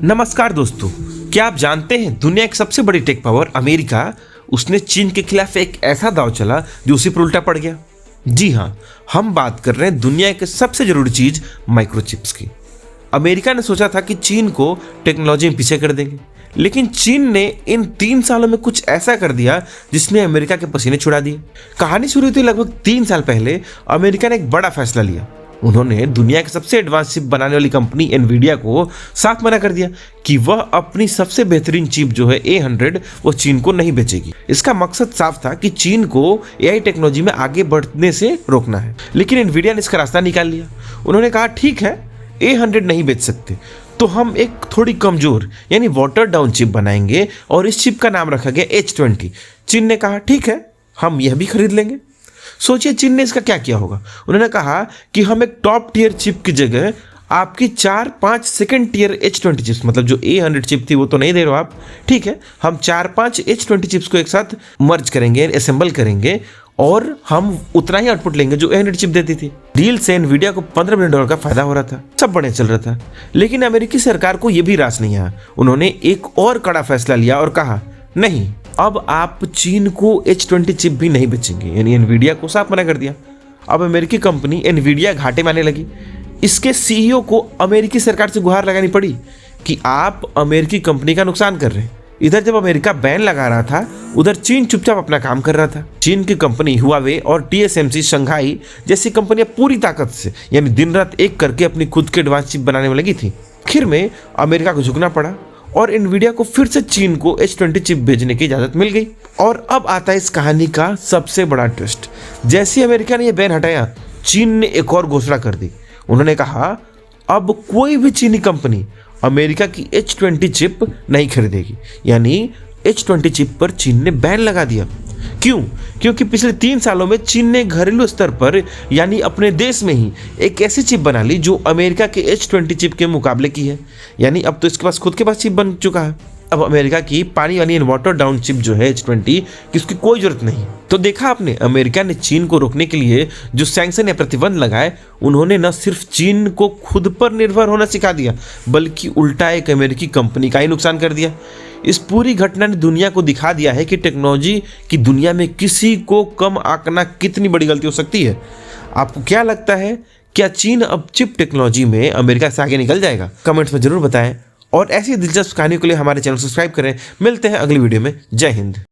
नमस्कार दोस्तों, क्या आप जानते हैं दुनिया की सबसे बड़ी टेक पावर अमेरिका, उसने चीन के खिलाफ एक ऐसा दांव चला जो उसी पर उल्टा पड़ गया। जी हाँ, हम बात कर रहे हैं दुनिया की सबसे जरूरी चीज माइक्रोचिप्स की। अमेरिका ने सोचा था कि चीन को टेक्नोलॉजी में पीछे कर देंगे, लेकिन चीन ने इन 3 सालों में कुछ ऐसा कर दिया जिसने अमेरिका के पसीने छुड़ा दिए। कहानी शुरू हुई थी लगभग 3 साल पहले। अमेरिका ने एक बड़ा फैसला लिया। उन्होंने दुनिया की सबसे एडवांस चिप बनाने वाली कंपनी एनवीडिया को साफ मना कर दिया कि वह अपनी सबसे बेहतरीन चिप जो है A100 वो चीन को नहीं बेचेगी। इसका मकसद साफ था कि चीन को एआई टेक्नोलॉजी में आगे बढ़ने से रोकना है, लेकिन एनवीडिया ने इसका रास्ता निकाल लिया। उन्होंने कहा ठीक है, A100 नहीं बेच सकते तो हम एक थोड़ी कमजोर यानी वाटर डाउन चिप बनाएंगे और इस चिप का नाम रखा गया H20। चीन ने कहा ठीक है, हम यह भी खरीद लेंगे। सोचिए चीन ने इसका क्या किया होगा। उन्होंने कहा कि हम एक टॉप टियर चिप की जगह आपकी 4-5 सेकंड टियर H20 चिप्स, मतलब जो A100 चिप थी वो तो नहीं दे रहे हो आप, ठीक है, हम 4-5 H20 चिप्स को एक साथ मर्ज करेंगे, असेंबल करेंगे और हम उतना ही आउटपुट लेंगे जो A100 चिप देती थी। डील से एनवीडिया को $15 मिलियन का फायदा हो रहा था, सब बढ़िया चल रहा था। लेकिन अमेरिकी सरकार को यह भी रास नहीं आया। उन्होंने एक और कड़ा फैसला लिया और कहा नहीं, अब आप चीन को H20 चिप भी नहीं बेचेंगे, यानी एनवीडिया को साफ मना कर दिया। अब अमेरिकी कंपनी एनवीडिया घाटे में आने लगी। इसके सीईओ को अमेरिकी सरकार से गुहार लगानी पड़ी कि आप अमेरिकी कंपनी का नुकसान कर रहे हैं। इधर जब अमेरिका बैन लगा रहा था, उधर चीन चुपचाप अपना काम कर रहा था। चीन की कंपनी हुआवे और TSMC शंघाई जैसी कंपनियां पूरी ताकत से यानी दिन रात एक करके अपनी खुद के एडवांस चिप बनाने में लगी थी। आखिर में अमेरिका को झुकना पड़ा और एनवीडिया को फिर से चीन को H20 चिप भेजने की इजाजत मिल गई। और अब आता है इस कहानी का सबसे बड़ा ट्विस्ट। जैसे अमेरिका ने यह बैन हटाया, चीन ने एक और घोषणा कर दी। उन्होंने कहा अब कोई भी चीनी कंपनी अमेरिका की H20 चिप नहीं खरीदेगी, यानी H20 चिप पर चीन ने बैन लगा दिया। क्यों? क्योंकि पिछले 3 सालों में चीन ने घरेलू स्तर पर यानी अपने देश में ही एक ऐसी चिप बना ली जो अमेरिका के H20 चिप के मुकाबले की है। यानी अब तो इसके पास खुद के पास चिप बन चुका है। अब अमेरिका की पानी वाली वाटर डाउन चिप जो है H20 की, उसकी कोई जरूरत नहीं। तो देखा आपने, अमेरिका ने चीन को रोकने के लिए जो सैंक्शन या प्रतिबंध लगाए, उन्होंने न सिर्फ चीन को खुद पर निर्भर होना सिखा दिया, बल्कि उल्टा एक अमेरिकी कंपनी का ही नुकसान कर दिया। इस पूरी घटना ने दुनिया को दिखा दिया है कि टेक्नोलॉजी की दुनिया में किसी को कम आंकना कितनी बड़ी गलती हो सकती है। आपको क्या लगता है, क्या चीन अब चिप टेक्नोलॉजी में अमेरिका से आगे निकल जाएगा? कमेंट्स में जरूर बताएं और ऐसी दिलचस्प कहानियों के लिए हमारे चैनल सब्सक्राइब करें। मिलते हैं अगली वीडियो में। जय हिंद।